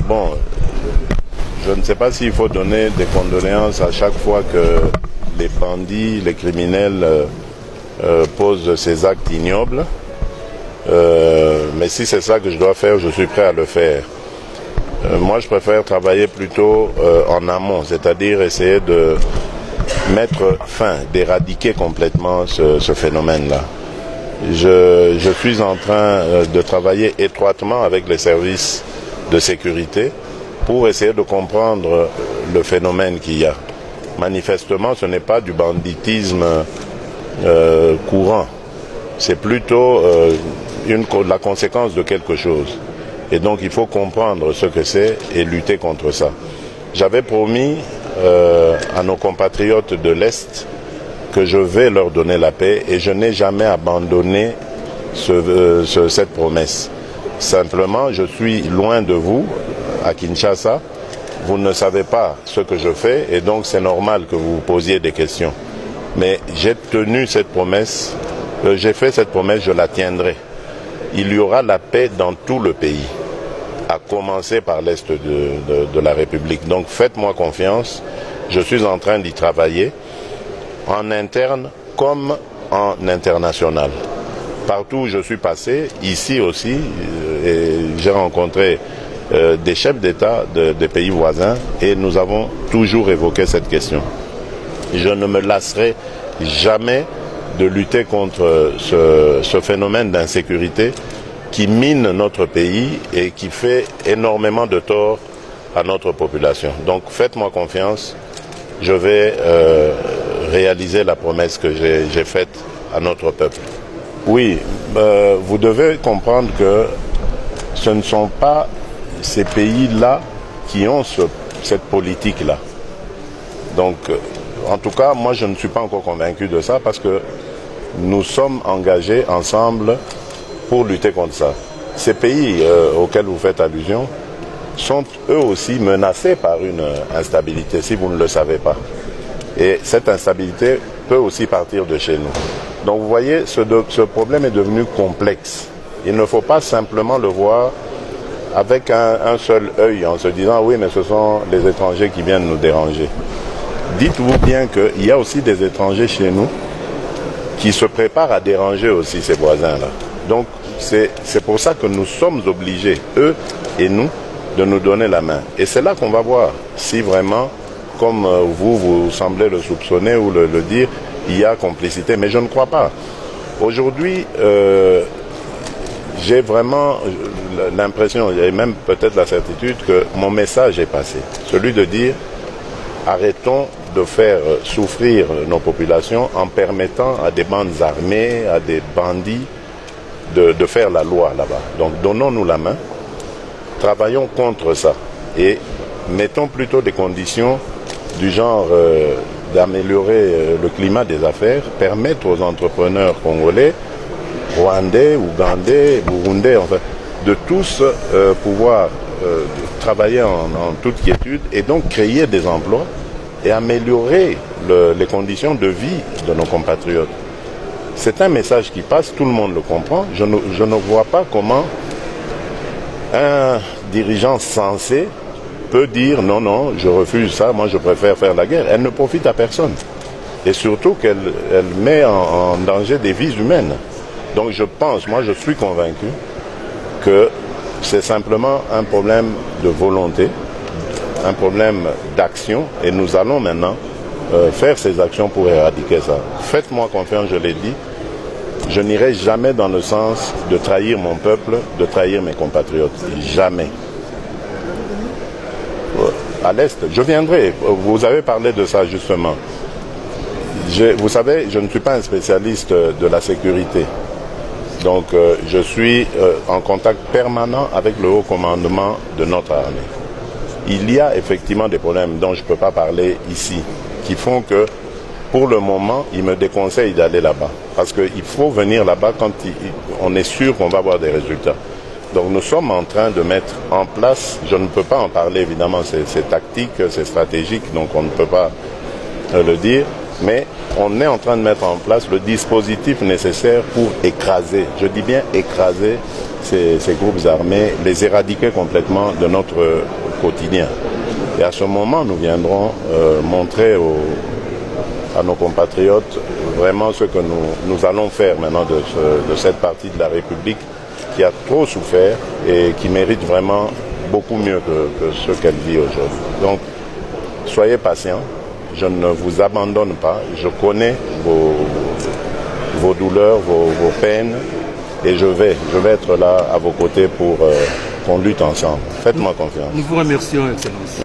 Bon, je ne sais pas s'il faut donner des condoléances à chaque fois que les bandits, les criminels posent ces actes ignobles. Mais si c'est ça que je dois faire, je suis prêt à le faire. Moi, je préfère travailler plutôt en amont, c'est-à-dire essayer de mettre fin, d'éradiquer complètement ce phénomène-là. Je suis en train de travailler étroitement avec les services de sécurité pour essayer de comprendre le phénomène qu'il y a. Manifestement, ce n'est pas du banditisme courant. C'est plutôt la conséquence de quelque chose. Et donc, il faut comprendre ce que c'est et lutter contre ça. J'avais promis à nos compatriotes de l'Est que je vais leur donner la paix et je n'ai jamais abandonné cette promesse. Simplement, je suis loin de vous, à Kinshasa. Vous ne savez pas ce que je fais et donc c'est normal que vous vous posiez des questions. Mais j'ai tenu cette promesse, j'ai fait cette promesse, je la tiendrai. Il y aura la paix dans tout le pays, à commencer par l'Est de la République. Donc faites-moi confiance, je suis en train d'y travailler, en interne comme en international. Partout où je suis passé, ici aussi, j'ai rencontré des chefs d'État des pays voisins et nous avons toujours évoqué cette question. Je ne me lasserai jamais de lutter contre ce phénomène d'insécurité qui mine notre pays et qui fait énormément de tort à notre population. Donc faites-moi confiance, je vais réaliser la promesse que j'ai faite à notre peuple. Oui, vous devez comprendre que ce ne sont pas ces pays-là qui ont cette politique-là. Donc, en tout cas, moi je ne suis pas encore convaincu de ça parce que nous sommes engagés ensemble pour lutter contre ça. Ces pays auxquels vous faites allusion sont eux aussi menacés par une instabilité, si vous ne le savez pas. Et cette instabilité peut aussi partir de chez nous. Donc vous voyez, ce problème est devenu complexe. Il ne faut pas simplement le voir avec un seul œil en se disant oui, mais ce sont les étrangers qui viennent nous déranger. Dites-vous bien qu'il y a aussi des étrangers chez nous qui se préparent à déranger aussi ces voisins-là. Donc c'est pour ça que nous sommes obligés, eux et nous, de nous donner la main. Et c'est là qu'on va voir si vraiment, comme vous semblez le soupçonner ou le dire, il y a complicité. Mais je ne crois pas. Aujourd'hui, j'ai vraiment l'impression, et même peut-être la certitude, que mon message est passé. Celui de dire, arrêtons de faire souffrir nos populations en permettant à des bandes armées, à des bandits, de faire la loi là-bas. Donc donnons-nous la main, travaillons contre ça et mettons plutôt des conditions du genre d'améliorer le climat des affaires, permettre aux entrepreneurs congolais, rwandais, ougandais, burundais, enfin, de tous pouvoir travailler en toute quiétude et donc créer des emplois et améliorer les conditions de vie de nos compatriotes. C'est un message qui passe, tout le monde le comprend. Je ne vois pas comment un dirigeant sensé peut dire non, non, je refuse ça, moi je préfère faire la guerre. Elle ne profite à personne. Et surtout qu'elle met en danger des vies humaines. Donc je pense, moi je suis convaincu que c'est simplement un problème de volonté, un problème d'action, et nous allons maintenant faire ces actions pour éradiquer ça. Faites-moi confiance, je l'ai dit, je n'irai jamais dans le sens de trahir mon peuple, de trahir mes compatriotes. Jamais. À l'Est, je viendrai, vous avez parlé de ça justement. Vous savez, je ne suis pas un spécialiste de la sécurité. Donc je suis en contact permanent avec le haut commandement de notre armée. Il y a effectivement des problèmes dont je ne peux pas parler ici, qui font que pour le moment, ils me déconseillent d'aller là-bas. Parce qu'il faut venir là-bas quand on est sûr qu'on va avoir des résultats. Donc nous sommes en train de mettre en place, je ne peux pas en parler évidemment, c'est tactique, c'est stratégique, donc on ne peut pas le dire. Mais on est en train de mettre en place le dispositif nécessaire pour écraser, je dis bien écraser ces groupes armés, les éradiquer complètement de notre quotidien. Et à ce moment, nous viendrons montrer à nos compatriotes vraiment ce que nous allons faire maintenant de cette partie de la République qui a trop souffert et qui mérite vraiment beaucoup mieux que ce qu'elle vit aujourd'hui. Donc, soyez patients, je ne vous abandonne pas, je connais vos douleurs, vos peines, et je vais être là à vos côtés pour qu'on lutte ensemble. Faites-moi confiance. Nous vous remercions, Excellence.